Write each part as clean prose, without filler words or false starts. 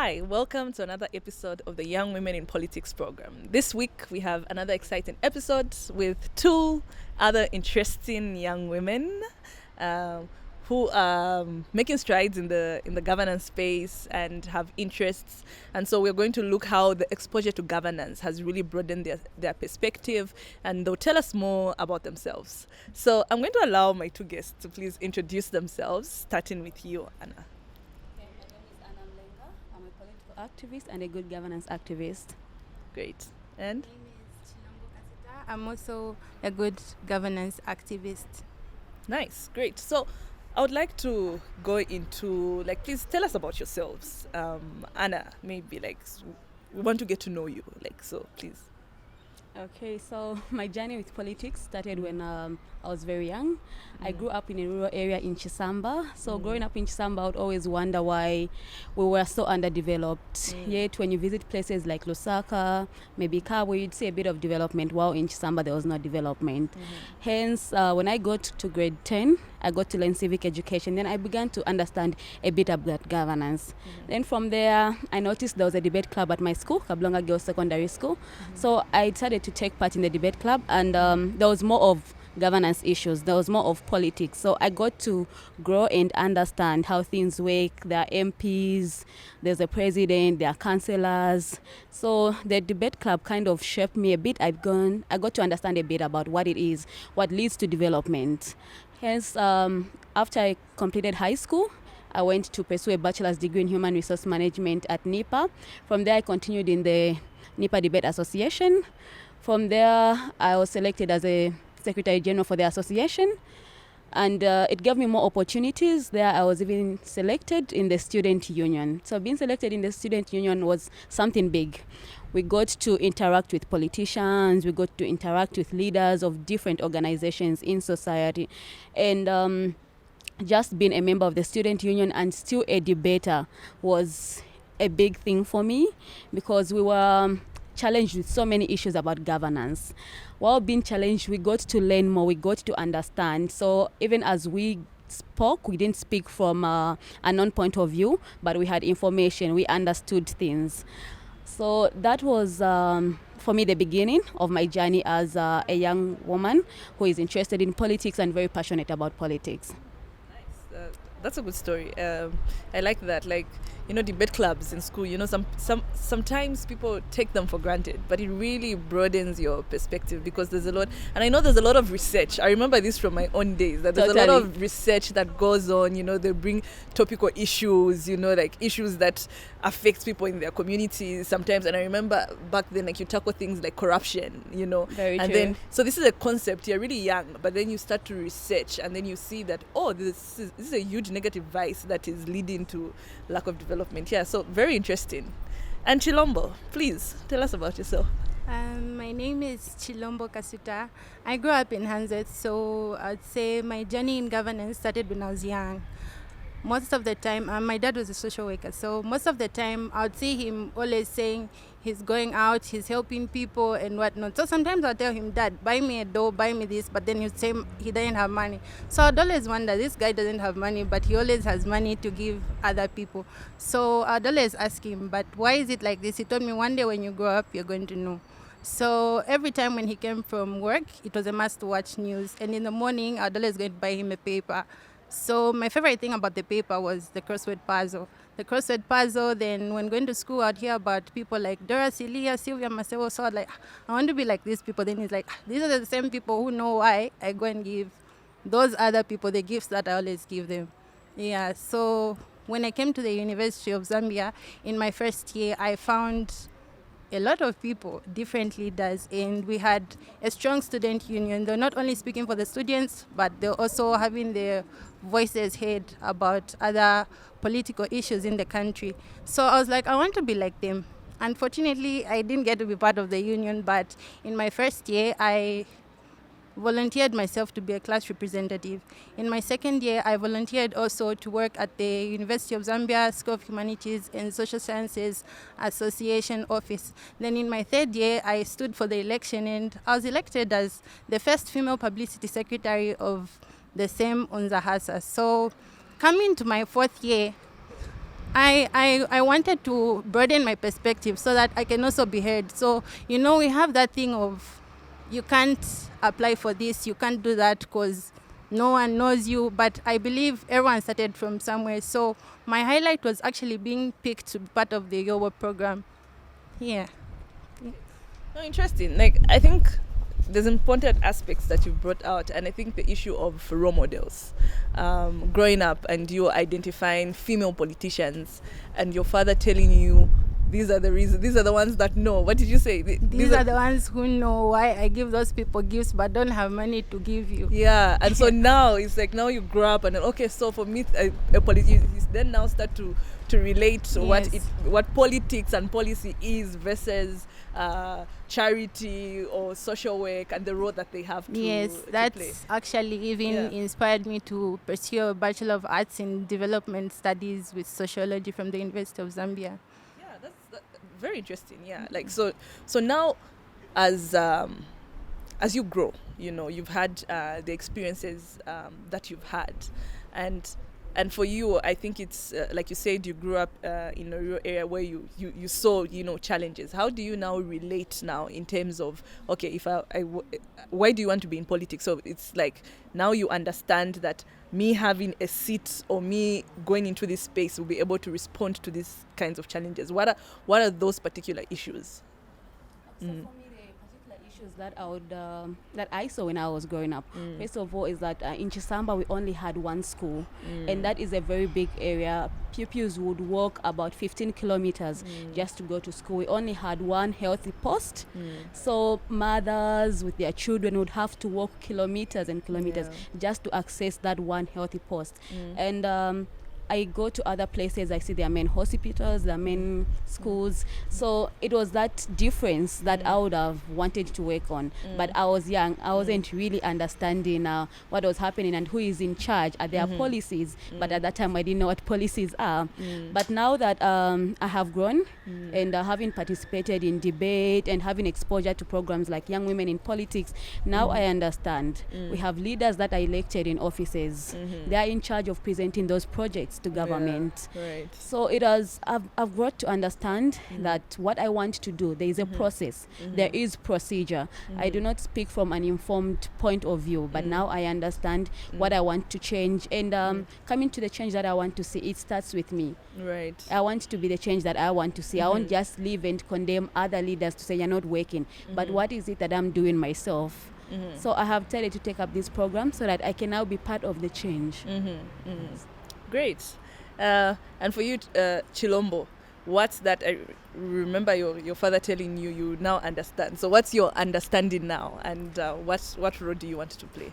Hi, welcome to another episode of the Young Women in Politics program. This week we have another exciting episode with two other interesting young women who are making strides in the governance space and have interests. And so we're going to look how the exposure to governance has really broadened their perspective, and they'll tell us more about themselves. So I'm going to allow my two guests to please introduce themselves, starting with you, Anna. Okay, my name is Anna Mulenga. I'm a political activist and a good governance activist. Great. And? My name is Chilombo Kasuta. I'm also a good governance activist. Nice, great. So I would like to go into, please tell us about yourselves. Anna, maybe, we want to get to know you, so please. Okay, so my journey with politics started when I was very young. I grew up in a rural area in Chisamba. So growing up in Chisamba, I would always wonder why we were so underdeveloped. Yet when you visit places like Lusaka, maybe Kabwe, you'd see a bit of development, while in Chisamba there was no development. Hence, when I got to grade 10, I got to learn civic education. Then I began to understand a bit about governance. Then from there, I noticed there was a debate club at my school, Kablonga Girls Secondary School. So I decided to take part in the debate club, and there was more of governance issues. There was more of politics. So I got to grow and understand how things work. There are MPs, there's a president, there are councillors. So the debate club kind of shaped me a bit. I got to understand a bit about what it is, what leads to development. Hence, after I completed high school, I went to pursue a bachelor's degree in human resource management at NIPA. From there, I continued in the NIPA Debate Association. From there, I was selected as a Secretary General for the association, and it gave me more opportunities. There, I was even selected in the student union. So being selected in the student union was something big. We got to interact with politicians, we got to interact with leaders of different organizations in society, and just being a member of the student union and still a debater was a big thing for me, because we were challenged with so many issues about governance. While being challenged, we got to learn more, we got to understand. So even as we spoke, we didn't speak from a non-point of view, but we had information, we understood things. So that was, for me, the beginning of my journey as a young woman who is interested in politics and very passionate about politics. Nice. That's a good story. I like that. Debate clubs in school, sometimes people take them for granted, but it really broadens your perspective, because there's a lot, and I know there's a lot of research. I remember this from my own days, that there's a lot of research that goes on, they bring topical issues, issues that affect people in their communities sometimes. And I remember back then, you tackle things like corruption, Very and true. then, so this is a concept, you're really young, but then you start to research, and then you see that, this is a huge negative vice that is leading to lack of development. Yeah, so very interesting. And Chilombo, please tell us about yourself. My name is Chilombo Kasuta. I grew up in Hanzet, so I'd say my journey in governance started when I was young. Most of the time, my dad was a social worker, so most of the time I would see him always saying he's going out, he's helping people and whatnot. So sometimes I'll tell him, Dad, buy me a doll, buy me this, but then he'd say he doesn't have money. So I'd always wonder, this guy doesn't have money, but he always has money to give other people. So I'd always ask him, but why is it like this? He told me, one day when you grow up, you're going to know. So every time when he came from work, it was a must to watch news. And in the morning, I'd always go and buy him a paper. So my favorite thing about the paper was the crossword puzzle. The crossword puzzle, then when going to school, I'd hear about people like Dora, Celia, Sylvia, Marcelo. So I'd I want to be like these people. Then he's like, these are the same people who know why I go and give those other people the gifts that I always give them. Yeah, so when I came to the University of Zambia, in my first year, I found a lot of people, different leaders, and we had a strong student union. They're not only speaking for the students, but they're also having their voices heard about other political issues in the country. So I was like, I want to be like them. Unfortunately, I didn't get to be part of the union, but in my first year, I volunteered myself to be a class representative. In my second year, I volunteered also to work at the University of Zambia School of Humanities and Social Sciences Association office. Then in my third year, I stood for the election and I was elected as the first female publicity secretary of the same Unzahasa. So coming to my fourth year, I wanted to broaden my perspective so that I can also be heard. So, we have that thing of you can't apply for this, you can't do that because no one knows you. But I believe everyone started from somewhere. So my highlight was actually being picked to be part of the YOWOP program. Yeah. Oh, interesting. Like, I think there's important aspects that you brought out, and I think the issue of role models, growing up and you identifying female politicians and your father telling you these are the reasons, these are the ones that know. What did you say? These are the ones who know why I give those people gifts but don't have money to give you. Yeah, and so now it's like, now you grow up and then, okay, so for me, a politician, then now start to relate to what politics and policy is versus charity or social work and the role that they have to that's play. Actually even inspired me to pursue a Bachelor of Arts in Development Studies with Sociology from the University of Zambia. Yeah, that's very interesting. Yeah, like so now as you grow, you've had the experiences that you've had, and for you, I think it's like you said, you grew up in a rural area where you saw challenges. How do you now relate now in terms of, okay, if why do you want to be in politics? So it's like now you understand that me having a seat or me going into this space will be able to respond to these kinds of challenges. What are those particular issues? So for me, the particular issues that that I saw when I was growing up, first of all, is that in Chisamba we only had one school, and that is a very big area. Pupils would walk about 15 kilometers just to go to school. We only had one healthy post, so mothers with their children would have to walk kilometers and kilometers just to access that one healthy post. And I go to other places, I see their main hospitals, their main schools. So it was that difference that I would have wanted to work on. But I was young. I wasn't really understanding what was happening and who is in charge. Are there policies? But at that time, I didn't know what policies are. But now that I have grown and having participated in debate and having exposure to programs like Young Women in Politics, now I understand. We have leaders that are elected in offices. They are in charge of presenting those projects to government. Right. So I've got to understand that what I want to do, there is a process, there is procedure. I do not speak from an informed point of view, but now I understand what I want to change, and coming to the change that I want to see, it starts with me. Right. I want to be the change that I want to see. I won't just leave and condemn other leaders to say you're not working, but what is it that I'm doing myself? So I have decided to take up this program so that I can now be part of the change. Great. And for you, Chilombo, what's that? I remember your father telling you now understand. So what's your understanding now, and what role do you want to play?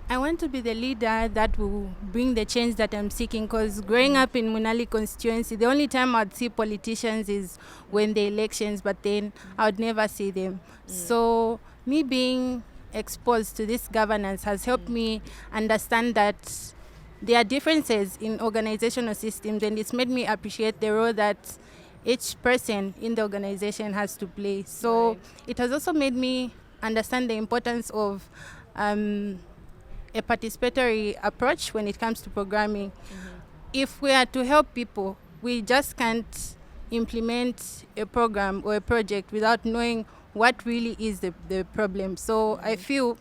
I want to be the leader that will bring the change that I'm seeking, because growing up in Munali constituency, the only time I'd see politicians is when the elections, but then I would never see them. So me being exposed to this governance has helped me understand that there are differences in organizational systems, and it's made me appreciate the role that each person in the organization has to play. So it has also made me understand the importance of a participatory approach when it comes to programming. If we are to help people, we just can't implement a program or a project without knowing what really is the problem. So I feel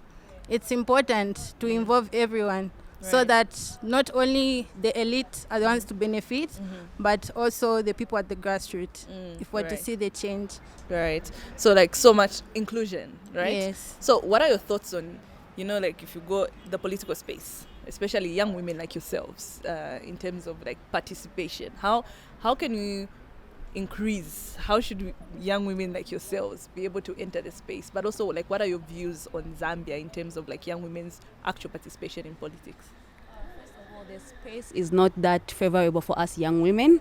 it's important to involve everyone, so that not only the elite are the ones to benefit, but also the people at the grassroots, if we're to see the change. Right. So like so much inclusion, right? Yes. So what are your thoughts on, like if you go the political space, especially young women like yourselves, in terms of like participation? How can we increase? How should young women like yourselves be able to enter the space? But also, like, what are your views on Zambia in terms of like young women's actual participation in politics? First of all, the space is not that favorable for us young women.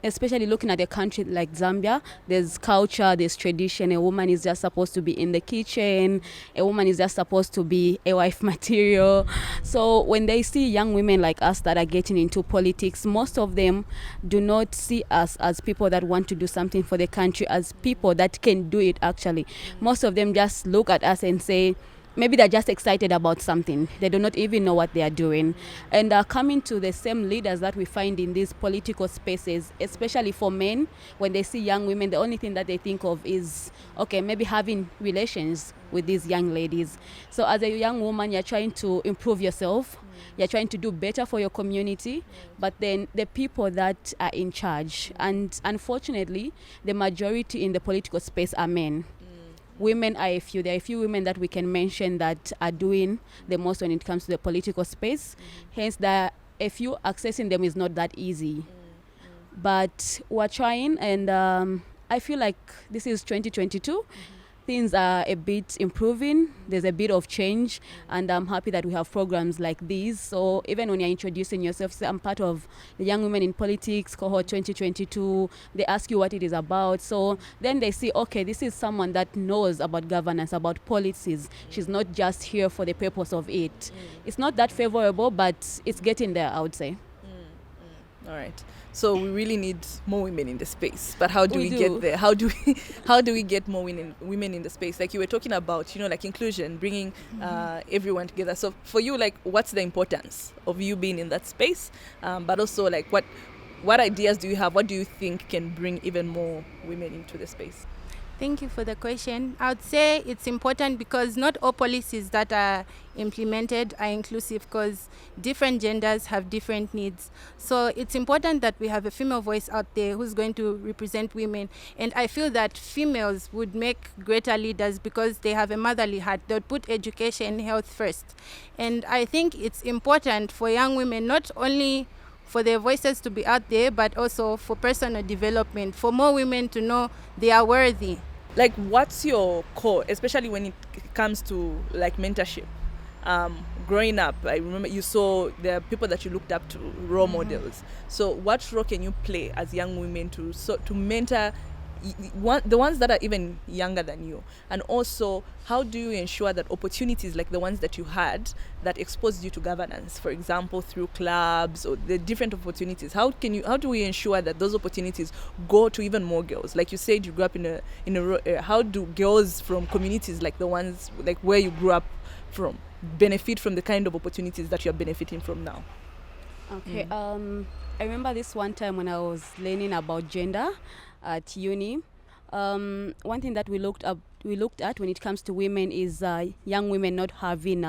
Especially looking at a country like Zambia, there's culture, there's tradition. A woman is just supposed to be in the kitchen. A woman is just supposed to be a wife material. So when they see young women like us that are getting into politics, most of them do not see us as people that want to do something for the country, as people that can do it actually. Most of them just look at us and say, maybe they're just excited about something. They do not even know what they are doing. And coming to the same leaders that we find in these political spaces, especially for men, when they see young women, the only thing that they think of is, okay, maybe having relations with these young ladies. So as a young woman, you're trying to improve yourself. You're trying to do better for your community, but then the people that are in charge, and unfortunately, the majority in the political space are men. Women are a few. There are a few women that we can mention that are doing the most when it comes to the political space. Hence, a few accessing them is not that easy. But we're trying, and I feel like this is 2022. Things are a bit improving. There's a bit of change, and I'm happy that we have programs like these. So even when you're introducing yourself, say I'm part of the Young Women in Politics cohort 2022. They ask you what it is about. So then they see, okay, this is someone that knows about governance, about policies. She's not just here for the purpose of it. It's not that favorable, but it's getting there, I would say. All right. So we really need more women in the space. But how do we do. get there? How do we get more women in the space? Like you were talking about, like inclusion, bringing everyone together. So for you, like, what's the importance of you being in that space? But also, like, what ideas do you have? What do you think can bring even more women into the space? Thank you for the question. I would say it's important because not all policies that are implemented are inclusive because different genders have different needs. So it's important that we have a female voice out there who's going to represent women. And I feel that females would make greater leaders because they have a motherly heart. They would put education, health first. And I think it's important for young women not only for their voices to be out there, but also for personal development, for more women to know they are worthy. Like, what's your core, especially when it comes to like mentorship? Growing up, I remember you saw there are people that you looked up to, role models. So what role can you play as young women to mentor the ones that are even younger than you? And also, how do you ensure that opportunities like the ones that you had that exposed you to governance, for example, through clubs or the different opportunities, how do we ensure that those opportunities go to even more girls? Like you said, you grew up in a how do girls from communities like the ones like where you grew up from benefit from the kind of opportunities that you're benefiting from now? Okay. I remember this one time when I was learning about gender at uni. One thing that we looked at when it comes to women is young women not having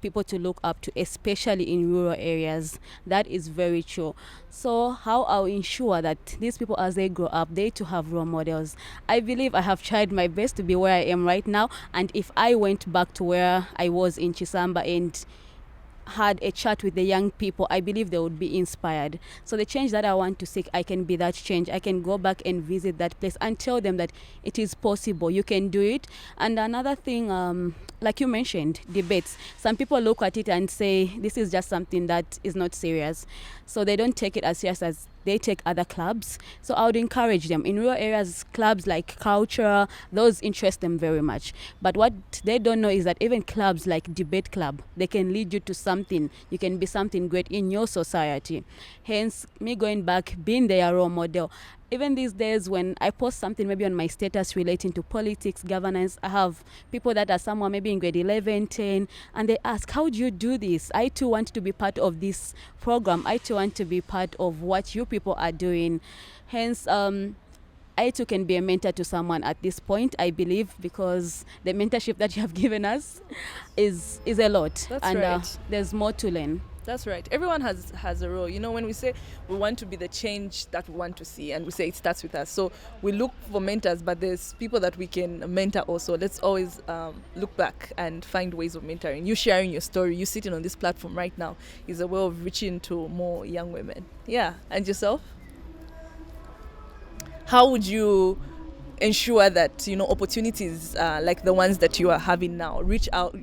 people to look up to, especially in rural areas. That is very true. So how I'll ensure that these people, as they grow up, they too have role models. I believe I have tried my best to be where I am right now, and if I went back to where I was in Chisamba and had a chat with the young people, I believe they would be inspired. So the change that I want to seek, I can be that change. I can go back and visit that place and tell them that it is possible, you can do it. And another thing, like you mentioned, debates. Some people look at it and say this is just something that is not serious. So they don't take it as serious as they take other clubs. So I would encourage them. In rural areas, clubs like culture, those interest them very much. But what they don't know is that even clubs like debate club, they can lead you to something. You can be something great in your society. Hence, me going back, being their role model. Even these days when I post something maybe on my status relating to politics, governance, I have people that are somewhere maybe in grade 11, 10, and they ask, how do you do this? I too want to be part of this program. I too want to be part of what you people are doing. Hence, I too can be a mentor to someone at this point, I believe, because the mentorship that you have given us is a lot. That's and right. There's more to learn. That's right. Everyone has a role. When we say we want to be the change that we want to see, and we say it starts with us. So we look for mentors, but there's people that we can mentor also. Let's always look back and find ways of mentoring. You sharing your story, you sitting on this platform right now is a way of reaching to more young women. Yeah. And yourself? How would you ensure that opportunities like the ones that you are having now reach out?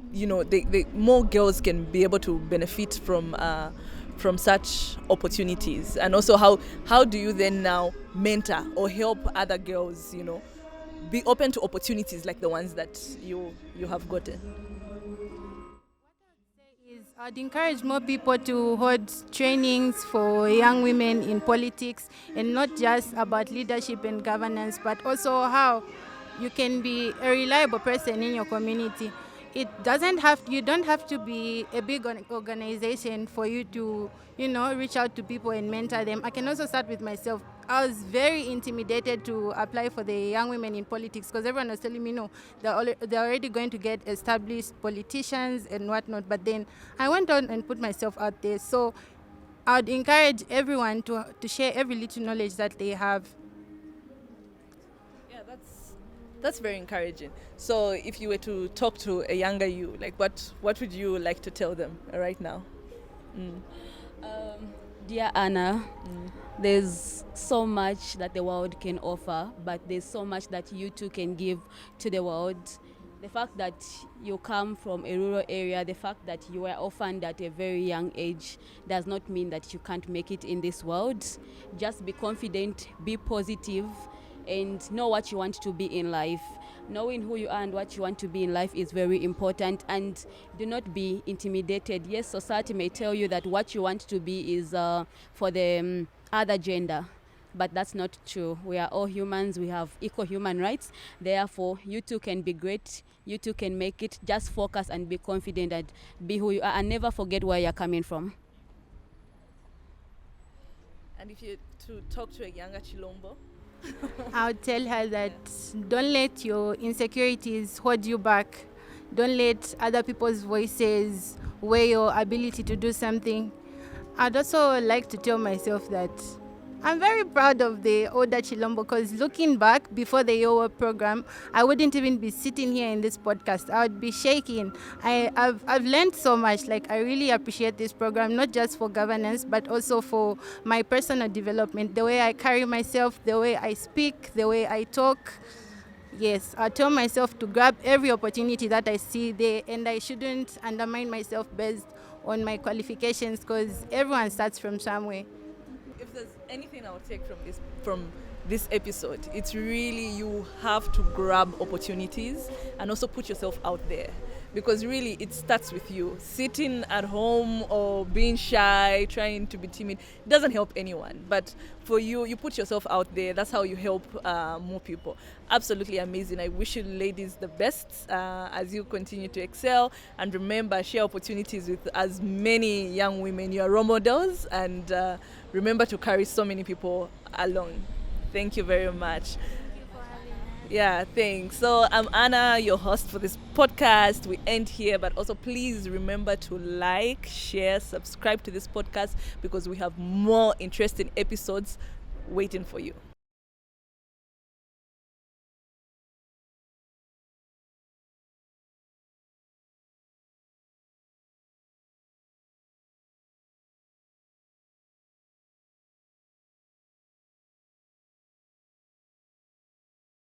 More girls can be able to benefit from such opportunities. And also, how do you then now mentor or help other girls be open to opportunities like the ones that you have gotten? I'd encourage more people to hold trainings for young women in politics, and not just about leadership and governance, but also how you can be a reliable person in your community. you don't have to be a big organization for you to, reach out to people and mentor them. I can also start with myself. I was very intimidated to apply for the Young Women in Politics because everyone was telling me, no, they're already going to get established politicians and whatnot. But then I went on and put myself out there. So I'd encourage everyone to share every little knowledge that they have. Yeah, that's very encouraging. So if you were to talk to a younger you, like what would you like to tell them right now? Dear Anna, there's so much that the world can offer, but there's so much that you too can give to the world. The fact that you come from a rural area, the fact that you were orphaned at a very young age does not mean that you can't make it in this world. Just be confident, be positive, and know what you want to be in life. Knowing who you are and what you want to be in life is very important, and do not be intimidated. Yes, society may tell you that what you want to be is for the other gender, but that's not true. We are all humans. We have equal human rights. Therefore, you too can be great. You too can make it. Just focus and be confident and be who you are, and never forget where you're coming from. And if you to talk to a younger Chilombo, I would tell her that don't let your insecurities hold you back. Don't let other people's voices weigh your ability to do something. I'd also like to tell myself that I'm very proud of the older Chilombo because looking back before the YOWOP program, I wouldn't even be sitting here in this podcast. I would be shaking. I've learned so much. Like, I really appreciate this program, not just for governance, but also for my personal development, the way I carry myself, the way I speak, the way I talk. Yes, I tell myself to grab every opportunity that I see there, and I shouldn't undermine myself based on my qualifications because everyone starts from somewhere. If there's anything I'll take from this episode, it's really you have to grab opportunities and also put yourself out there, because really it starts with you. Sitting at home or being shy, trying to be timid, doesn't help anyone. But for you put yourself out there. That's how you help more people. Absolutely amazing. I wish you ladies the best as you continue to excel, and remember, share opportunities with as many young women. You are role models, and remember to carry so many people along. Thank you very much. Yeah, thanks. So I'm Anna, your host for this podcast. We end here, but also please remember to like, share, subscribe to this podcast, because we have more interesting episodes waiting for you.